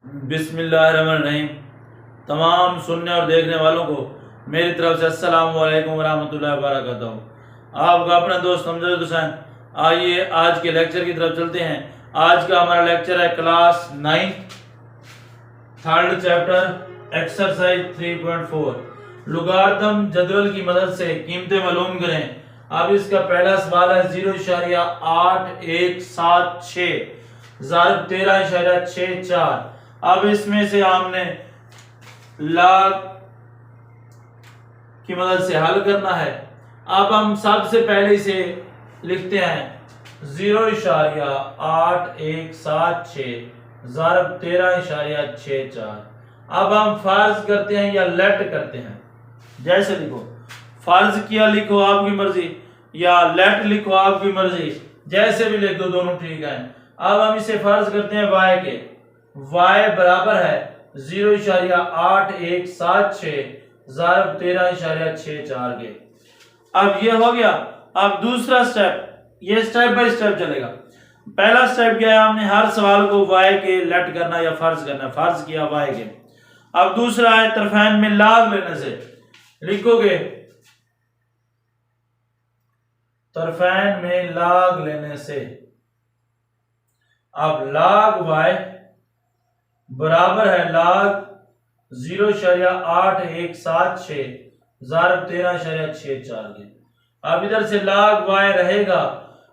बिस्मिल्लाहिर्रहमानिर्रहीम। तमाम सुनने और देखने वालों को मेरी तरफ से अस्सलाम वालेकुम वरहमतुल्लाहि वबरकातुहू। आपका अपना दोस्त अमजद हुसैन। आइए आज के लेक्चर की तरफ चलते हैं। आज का हमारा लेक्चर है क्लास 9 थर्ड चैप्टर एक्सरसाइज 3.4 लुगारिथम जदवल की मदद से कीमतें मालूम करें। अब इसका पहला सवाल है 0.8176 ज़ारब 13.64। अब इसमें से हमने लाग की मदद से हल करना है। अब हम सबसे पहले इसे लिखते हैं 0.8176 ज़ारब 13.64। अब हम फर्ज करते हैं या लेट करते हैं, जैसे लिखो, फर्ज किया लिखो आपकी मर्जी या लेट लिखो आपकी मर्जी, जैसे भी लिख दो दोनों ठीक है। अब हम इसे फर्ज करते हैं y के। y बराबर है 0.8176 ज़ारब 13.64 के। अब ये हो गया। अब दूसरा स्टेप, ये स्टेप बाय स्टेप चलेगा। पहला स्टेप क्या है, हमने हर सवाल को y के लेट करना या फर्ज करना। फर्ज किया y के। अब दूसरा है तरफैन में लाग लेने से। लिखोगे तरफैन में लाग लेने से। अब लाग y बराबर है लाग 0.8176 ज़ारब 13.64 के। अब इधर से लाग y रहेगा,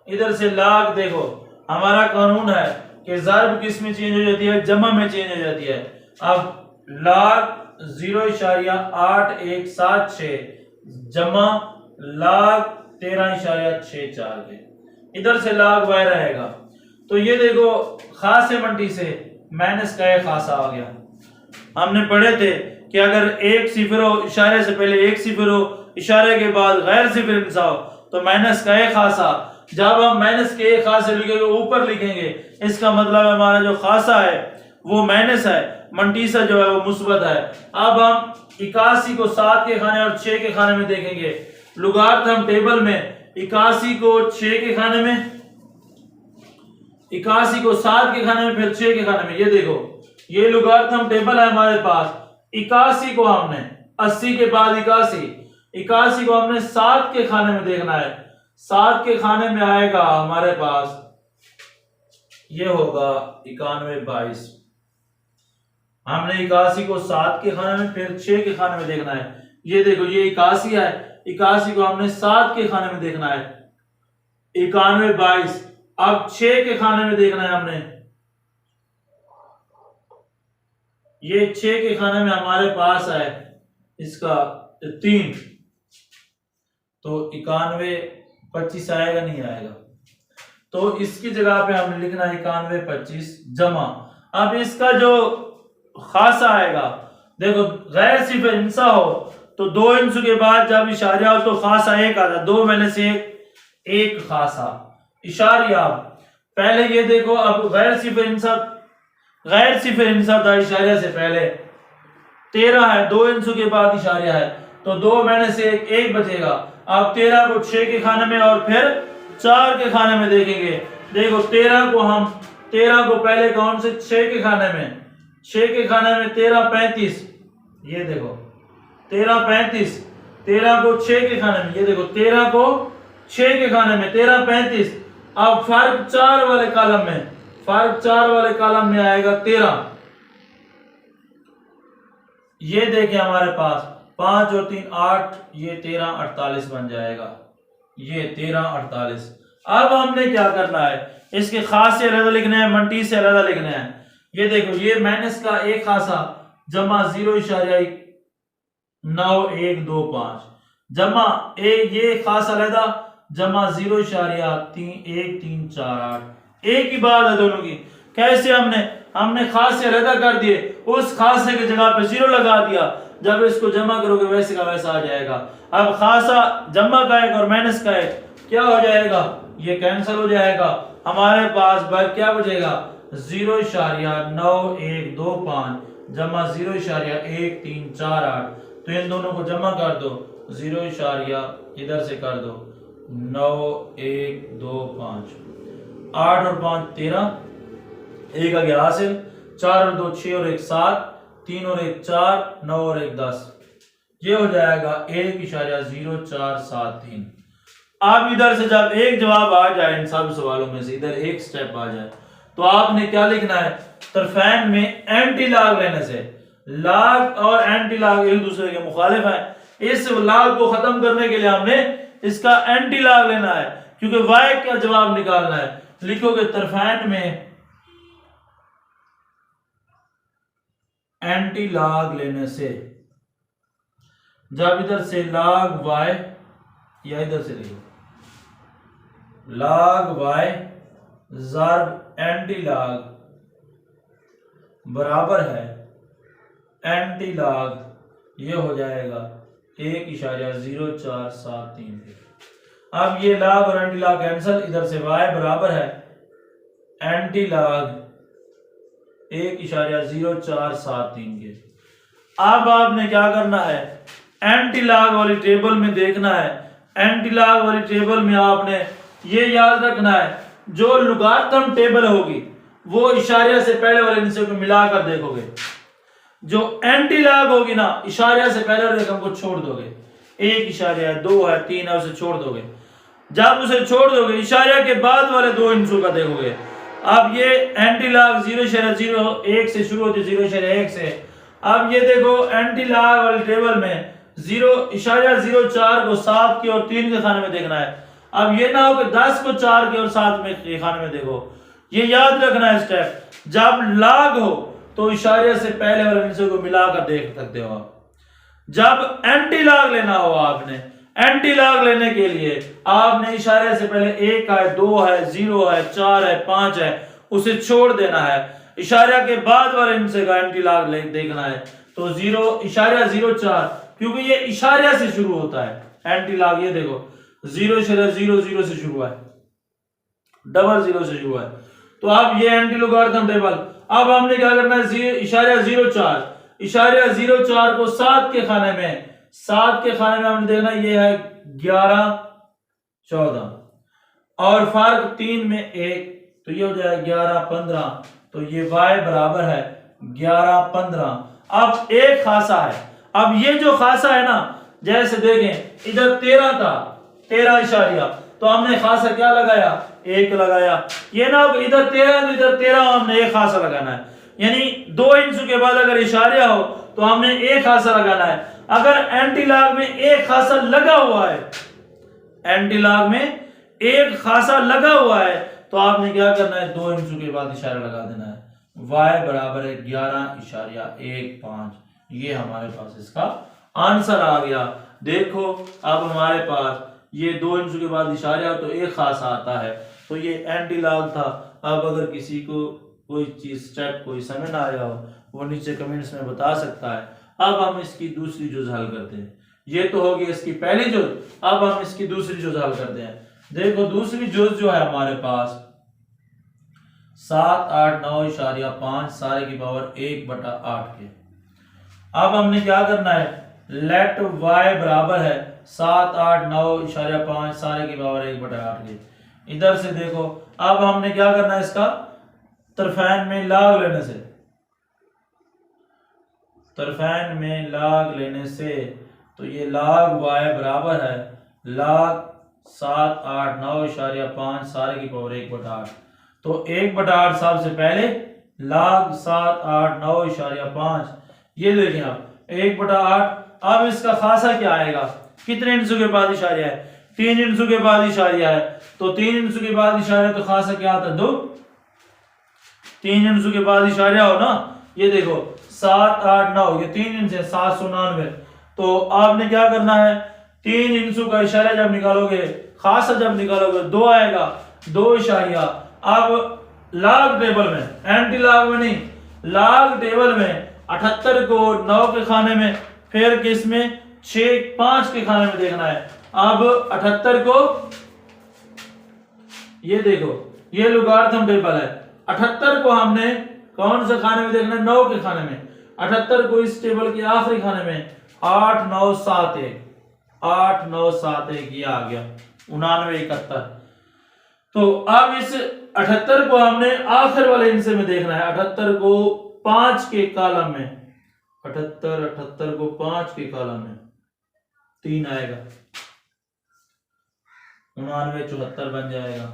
इधर से लाग, देखो हमारा कानून है कि ज़ारब किस में चेंज हो जाती है, जमा में चेंज हो जाती है। अब लाग 0.8176 जमा लाग 13.64 के, इधर से लाग y रहेगा। तो ये देखो खासे मंटी से माइनस का एक खासा आ गया। हमने पढ़े थे कि अगर एक सिफर हो, इशारे से पहले एक सिफर हो, इशारे के बाद गैर सिफर इंसा हो, तो माइनस का एक खासा। जब हम माइनस के एक खासे लिखेंगे ऊपर लिखेंगे, इसका मतलब हमारा जो खासा है वो माइनस है, मंटीसा जो है वो मुस्बत है। अब हम 81 को 7 के खाने और 6 के खाने में देखेंगे। लुगारिथम टेबल में 81 को 6 के खाने में, 81 को 7 के खाने में, फिर 6 के खाने में। ये देखो ये लुगारिथम टेबल है हमारे पास। 81 को हमने 80 के बाद 81 को हमने 7 के खाने में देखना है। 7 के खाने में आएगा हमारे पास, ये होगा 9122। हमने 81 को 7 के खाने में फिर 6 के खाने में देखना है। ये देखो ये 81 है, 81 को हमने 7 के खाने में देखना है, 9122। अब 6 के खाने में देखना है हमने, ये 6 के खाने में हमारे पास है इसका 3, तो 9125 आएगा, नहीं आएगा। तो इसकी जगह पे हमने लिखना है 9125 जमा। अब इसका जो खासा आएगा, देखो गैर सिफर इंसा हो तो 2 इंसू के बाद जब इशारिया हो तो खासा एक आता, 2 में से एक खासा इशारिया। पहले ये देखो, अब गैर सिफर इंसा था इशारिया से पहले 13 है, 2 इंसू के बाद इशारिया है, तो 2 में से एक बचेगा। अब 13 को 6 के खाने में और फिर 4 के खाने में देखेंगे। देखो 13 को पहले कौन से 6 के खाने में, 6 के खाने में 13.35, ये देखो 13.35, 13 को 6 के खाने में, ये देखो 13 को 6 के खाने में 13.35। अब फर्क 4 वाले कॉलम में आएगा 13। ये देखें हमारे पास 5 और 3 8, ये 13.48 बन जाएगा, ये 13.48। अब हमने क्या करना है, इसके खास से अलग लिखना है, मंटी से अलग लिखना है। ये देखो ये माइनस का एक खासा जमा 0.9125 जमा ये खास अलहदा जमा 0.1348, एक ही बात है दोनों की। कैसे हमने खास से अलहदा कर दिए, उस खासे की जगह पे 0 लगा दिया, जब इसको जमा करोगे वैसे का वैसा आ जाएगा। अब खासा जमा का एक और माइनस का एक क्या हो जाएगा, ये कैंसिल हो जाएगा। हमारे पास क्या बचेगा 0.9125 जमा 0.1348। तो इन दोनों को जमा कर दो, 0 इधर से कर दो 9 1 2 5, 8 और 5 13, एक आ गया हासिल। 4 और 2 6 और 1 7, 3 और 1 4, 9 और 1 10। ये हो जाएगा 1.0473। अब इधर से जब एक जवाब आ जाए इन सब सवालों में से, इधर एक स्टेप आ जाए, तो आपने क्या लिखना है, तरफैन में एंटी लाग लेने से, लाग और एंटी लाग एक दूसरे के मुखालिफ हैं, इस लाग को खत्म करने के लिए हमने इसका एंटी लाग लेना है, क्योंकि वाई का जवाब निकालना है। लिखोगे तरफैन में एंटी लाग लेने से, जब इधर से लाग वाई, या इधर से लिखो लाग वाई ज़र्ब एंटी लाग बराबर है एंटी लाग, ये हो जाएगा 1.0473। अब ये लाग और एंटी लाग कैंसिल, इधर से वाई बराबर है एंटी लाग 1.0473 के। अब आपने क्या करना है, एंटी लाग वाली टेबल में देखना है, एंटी लाग वाली टेबल में आपने ये याद रखना है, जो लुगारिथम टेबल होगी वो इशारिया से पहले वाले हिस्से को मिलाकर देखोगे, जो एंटी लाग होगी ना इशारिया से पहले वाले रकम को छोड़ दोगे, 1.2 है 3 है उसे छोड़ दोगे, जब उसे छोड़ दोगे इशारिया के बाद वाले दो हिस्सों का देखोगे। अब ये एंटी लाग 0.01 से शुरू होती है 0.1 से। अब ये देखो एंटी लाग वाली टेबल में 0.04 को 7 के और 3 के खाने में देखना है। अब ये ना हो कि 10 को 4 के और 7 में खाने में देखो, ये याद रखना है स्टेप। जब लाग हो तो इशारे से पहले वाले हिस्से को मिलाकर देख सकते हो आप। जब एंटी लाग लेना हो आपने, एंटी लाग लेने के लिए आपने इशारे से पहले 1 है 2 है 0 है 4 है 5 है उसे छोड़ देना है, इशारा के बाद वाले हिस्से का एंटी लाग देखना है। तो 0.04 क्योंकि ये इशारे से शुरू होता है एंटी लाग, ये देखो 0.00 से शुरू है, 00 से शुरू है। तो अब ये एंटी लोगारिथम टेबल, अब हमने क्या करना है, इशारा 0.4 को 7 के खाने में, 7 के खाने में हमने देखना ये है 11 14 और फर्क 3 में 1, तो ये हो जाएगा 11 15, तो ये y बराबर है 11 15। अब एक खासा है, अब ये जो खासा है ना, जैसे देखें इधर 13 था 13 इशारिया, तो हमने खासा क्या लगाया 1 लगाया, ये ना इधर 13 तो इधर 13 हमने एक खासा लगाना है, यानी 2 इंचों के बाद अगर इशारिया हो तो हमने एक खासा लगाना है। अगर एंटी लाग में एक खासा लगा हुआ है, एंटी लाग में एक खासा लगा हुआ है, तो आपने क्या करना है 2 इंचों के बाद इशारा लगा देना है। y बराबर है 11.15, ये हमारे पास इसका आंसर आ गया। देखो अब हमारे पास ये 2 इंचों के बाद इशारा तो एक खासा आता है, तो ये एंटी लाग था। अब अगर किसी को कोई चीज स्टेप कोई समझ ना आया हो वो नीचे कमेंट्स में बता सकता है। अब हम इसकी दूसरी जुज हल करते हैं, ये तो होगी इसकी पहली जुज, अब हम इसकी दूसरी जुज हल करते हैं। देखो दूसरी जुज जो है हमारे पास 7 8 9.5 सारे की पावर 1/8 के। अब हमने क्या करना है, लेट y बराबर है 7 8 9.5 सारे की पावर 1/8 के। इधर से देखो अब हमने क्या करना है, इसका तरफैन में लाग लेने से, तरफैन में लाग लेने से, तो ये लाग y बराबर है लाग 7 8 9.5 सारे की पावर 1/8। तो 1/8 सबसे पहले लाग 7 8 9.5, ये देखें आप 1/8। अब इसका खासा क्या आएगा, कितने इंचों के बाद इशारिया है, 3 इंचों के बाद इशारिया है, तो 3 इंचों के बाद इशारिया, तो खासा क्या आता है 2, 3 इंचों के बाद इशारिया हो ना, ये देखो 7 8 9 ये 3 इंच है 799। तो आपने क्या करना है, 3 इंचों का इशारा जब निकालोगे, खासा जब निकालोगे 2 आएगा, 2 इशारिया। अब लाग टेबल में, एंटी लाग में नहीं, लाग टेबल में 78 को 9 के खाने में, फिर किस में 6 5 के खाने में देखना है। अब 78 को, ये देखो ये लोगारिथम टेबल है, 78 को हमने कौन से खाने में देखना है, 9 के खाने में। 78 को इस टेबल के आखिरी खाने में 8 9 7 1, 8 9 7 1 ये आ गया 99 71। तो अब इस 78 को हमने आखिर वाले हिस्से में देखना है, 78 को 5 के कॉलम में 78, 78 को 5 के कॉलम में 3 आएगा, 99, 74 बन जाएगा।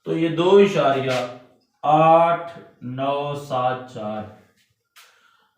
तो ये 2.8974।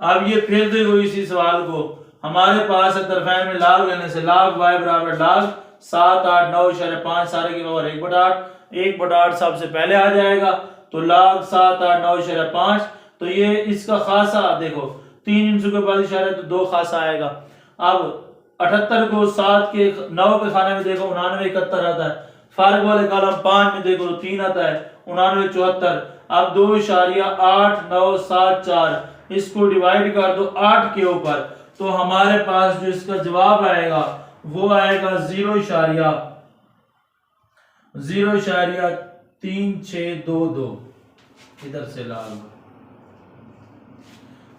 अब ये फिर देखो इसी सवाल को, हमारे पास है तरफेन में लाग लेने से लाग y बराबर लाग 789.5 सारे की पावर 1/8, 1/8 सबसे पहले आ जाएगा, तो लाग 789.5। तो ये इसका खासा देखो 3 इंचों के बाद इशारा तो 2 खासा आएगा। अब 78 को 7 के 9 के खाने में देखो 99, 71 आता है, फार्क वाले कॉलम 5 में देखो 3 आता है 99, 74। अब 2.8974 इसको डिवाइड कर दो 8 के ऊपर, तो हमारे पास जो इसका जवाब आएगा वो आएगा 0.3622। इधर से लाल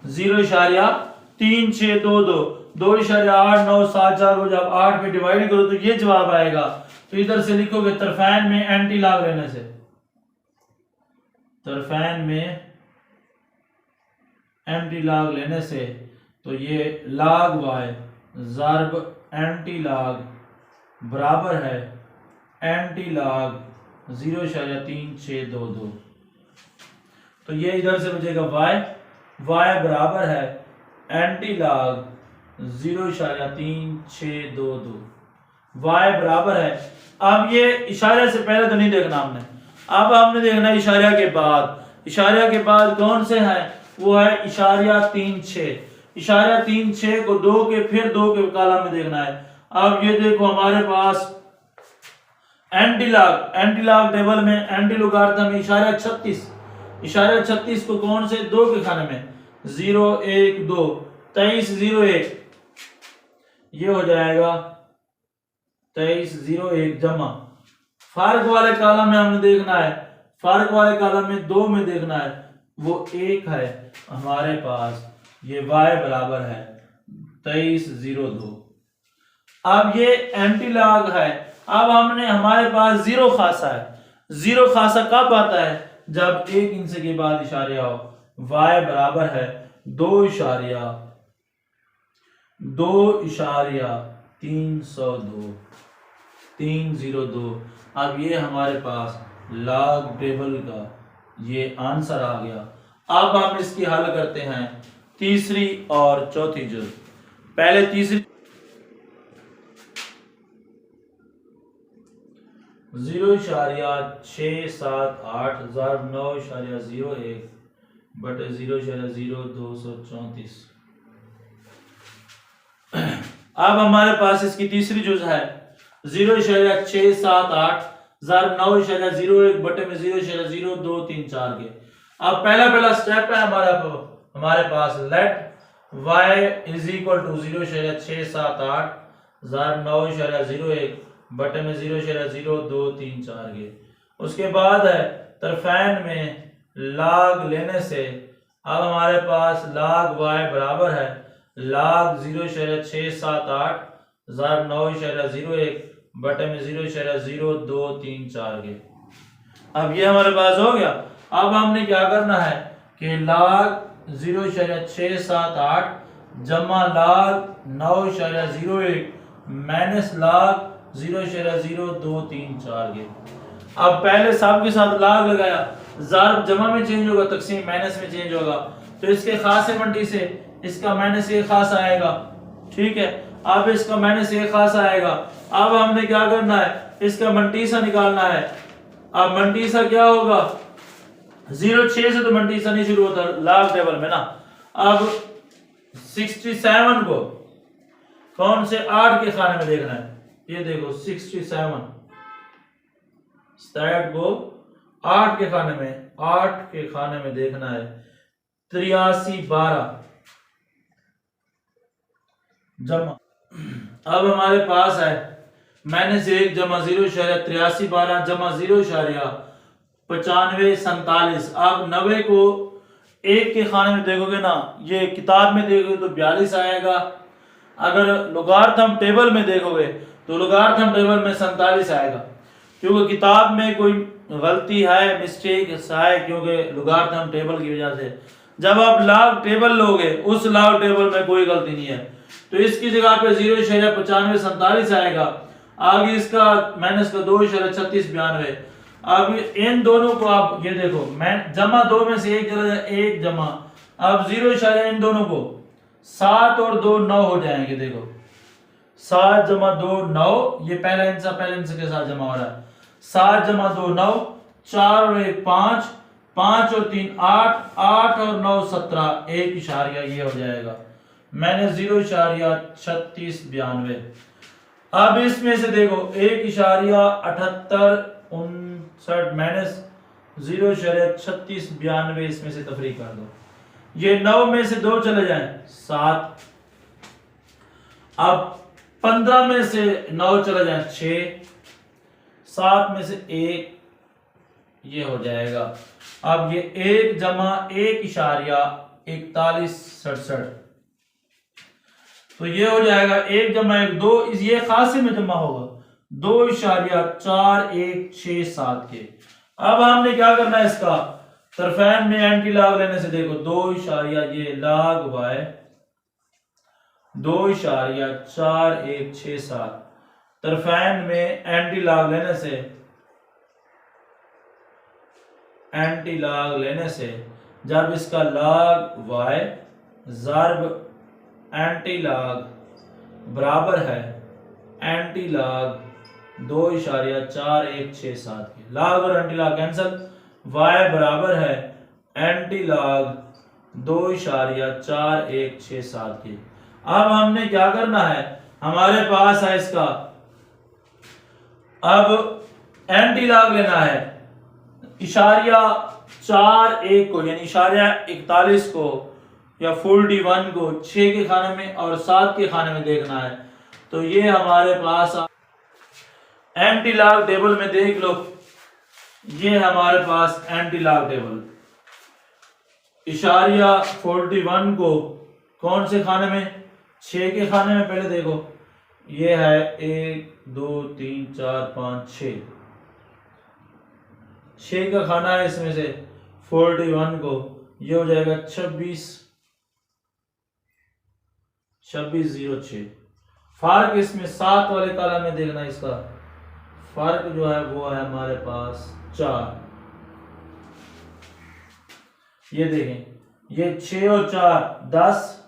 0.3622, 2.8974 को जब 8 पे डिवाइड करो तो ये जवाब आएगा। तो इधर से लिखोगे तरफेन में एंटी लाग लेने से, तरफेन में एंटी लाग लेने से, तो ये लाग y ज़र्ब एंटी लाग बराबर है एंटी लाग 0.3622। तो ये इधर से बचेगा y बराबर है एंटी लाग 0.3622, y बराबर है। अब ये इशारे से पहले तो नहीं देखना हमने, अब हमने देखना इशारा के बाद। इशारा के बाद कौन से है, वो है इशारा 3-6। इशारा 3-6 को 2 के फिर 2 के कॉलम में देखना है। अब ये देखो हमारे पास एंटी लॉग टेबल में एंटी लोगारिथम में इशारा 36, इशारा 36 को कौन से 2 के खाने में 0, 1, 2, 23, 0, 1, ये हो जाएगा 23, 0, 1 जमा फार्क वाले कॉलम में हमने देखना है, फार्क वाले कॉलम में 2 में देखना है, वो 1 है हमारे पास, ये y बराबर है 23, 0, 2। अब ये एंटी लॉग है। अब हमने हमारे पास 0 खासा है, 0 खासा कब आता है, जब 1 इंच के बाद इशारे आओ। y बराबर है 2.302। अब ये हमारे पास लॉग टेबल का ये आंसर आ गया। अब हम इसकी हल करते हैं तीसरी और चौथी जुज। पहले तीसरी 0.678 ज़र्ब 9.01 बटे 0.0234। अब हमारे पास इसकी तीसरी जुज है 0.678 ज़र्ब 9.01 बटे में 0.0234 के। अब पहला स्टेप है हमारे पास let y is equal to 0.678 ज़र्ब 9.01 बटे में 0.0234 के। उसके बाद है तरफेन में लॉग लेने से, अब हमारे पास लॉग y बराबर है लॉग 0.678 ज़र्ब 9.01 बटे में 0.0234 के। अब ये हमारे पास हो गया। अब हमने क्या करना है कि लॉग 0.678 जमा लॉग 9.01 माइनस लॉग 0.0234 के। अब पहले सब के साथ लॉग लगाया, ज़र्ब जमा में चेंज होगा, तकसीम माइनस में चेंज होगा, तो इसके खासे मंडी से इसका माइनस एक खास आएगा, ठीक है। अब इसका माइनस एक खास आएगा। अब हमने क्या करना है, इसका मंटीसा निकालना है। अब मंटीसा क्या होगा, 0.6 से तो मंटीसा नहीं शुरू होता लॉग टेबल में ना। अब 67 को कौन से 8 के खाने में देखना है, ये देखो 67 को 8 के खाने में देखना है 8312 जमा। अब हमारे पास है माइनस 1 जमा 0.8312 जमा 0.9547। अब 90 को 1 के खाने में देखोगे ना, ये किताब में देखोगे तो 42 आएगा। अगर लोगारिथम टेबल में देखोगे तो लोगारिथम टेबल में 47 आएगा, क्योंकि किताब में कोई गलती है, मिस्टेक है, क्योंकि लोगारिथम टेबल की वजह से जब आप log टेबल लोगे उस log टेबल में कोई गलती नहीं है, तो इसकी जगह पे 0.9547 आएगा। आगे इसका माइनस का 2.3692। अब इन दोनों को आप ये देखो, मैं जमा 2 में से एक चला जाए, एक जमा, अब 0 इन दोनों को 7 और 2 9 हो जाएंगे। देखो 7 जमा 2 9, ये पहला इनसे के साथ जमा हो रहा है। 7 जमा 2 9, 4 और 1 5, 5 और 3 8, 8 और 9 17, 1 ये हो जाएगा मैंने 0.3692। अब इसमें से देखो 1.7859 माइनस 0.3692 इसमें से तफरीक कर दो। ये 9 में से 2 चले जाएं 7, अब 15 में से 9 चले जाएं 6, 7 में से 1 ये हो जाएगा। अब ये 1 जमा 1.4167, तो ये हो जाएगा 1 जमा 1 2, ये खासे में जमा होगा 2.4167 के। अब हमने क्या करना है, इसका तरफैन में एंटी लॉग लेने से देखो 2 ये log y 2.4167, तरफैन में एंटी लॉग लेने से जब इसका log y ज़र्ब एंटी लॉग बराबर है एंटी लॉग 2.4167 के, लॉग और एंटी लॉग कैंसल, y बराबर है एंटी लॉग 2.4167 के। अब हमने क्या करना है, हमारे पास है इसका, अब एंटी लॉग लेना है 0.41 को, यानी 0.41 को या 41 को 6 के खाने में और 7 के खाने में देखना है। तो ये हमारे पास एंटी लॉग टेबल में देख लो, ये हमारे पास एंटी लॉग टेबल 0.41 को कौन से खाने में, 6 के खाने में। पहले देखो ये है 1 2 3 4 5 6 का खाना है, इसमें से 41 को ये हो जाएगा 2606। फर्क इसमें 7 वाले कॉलम में देखना, इसका फर्क जो है वो है हमारे पास 4। ये देखें, ये 6 और 4 10,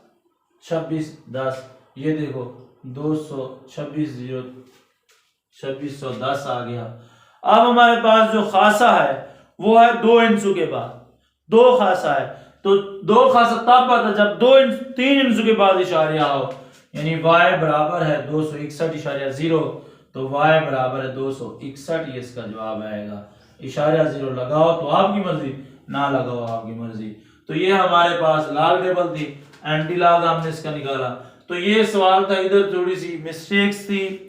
26 10, ये देखो 2610 आ गया। अब हमारे पास जो खासा है वो है 2 इंचों के बाद, 2 खासा है, तो 2 खासा तब आता जब 3 इंचों के बाद इशारिया हो, यानी y बराबर है 261.0, तो y बराबर है 261, ये इसका जवाब आएगा। इशारा 0 लगाओ तो आपकी मर्जी, ना लगाओ आपकी मर्जी। तो ये हमारे पास लॉग टेबल थी, एंटी लॉग हमने इसका निकाला। तो ये सवाल था, इधर थोड़ी सी मिस्टेक्स थी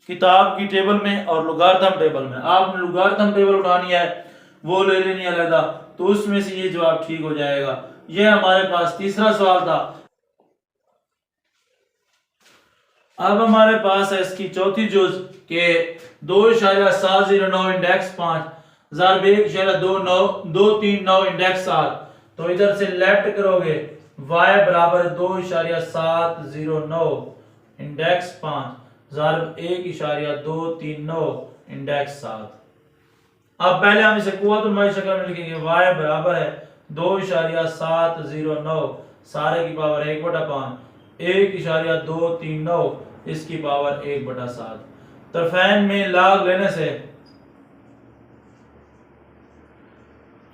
किताब की टेबल में और लॉगरिथम टेबल में। आपने लॉगरिथम टेबल उठानी है वो ले लेनी है अलग, तो उसमें से ये जवाब ठीक हो जाएगा। ये हमारे पास तीसरा सवाल था। अब हमारे पास है इसकी चौथी जुज के 2.709 इंडेक्स 5 ज़र्ब 1.239 इंडेक्स 7। तो इधर से लेफ्ट करोगे y बराबर 2.709 इंडेक्स 5 ज़र्ब 1.239 इंडेक्स 7। अब पहले हम इसे कुव्वतुल शक्ल में लिखेंगे, y बराबर है 2.709 सारे की पावर 1/5 1.239 इसकी पावर 1/7। तरफैन में लॉग लेने से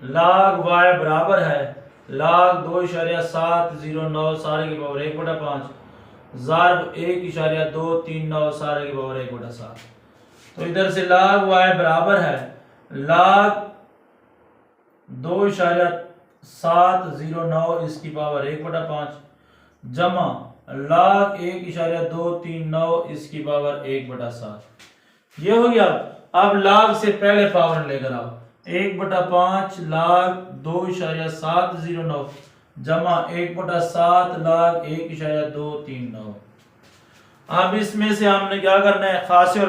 log y बराबर है log 2.709 सारे की पावर 1/5 ज़र्ब 1.239 सारे की पावर 1/7। तो इधर से log y बराबर है log 2.709 इसकी पावर 1/5 जमा log 1.239 इसकी पावर 1/7। ये हो गया। अब log से पहले पावर लेकर आओ, 1/5 log 2.709 जमा 1/7 log 1.239। अब इसमें से हमने क्या करना है, खासे और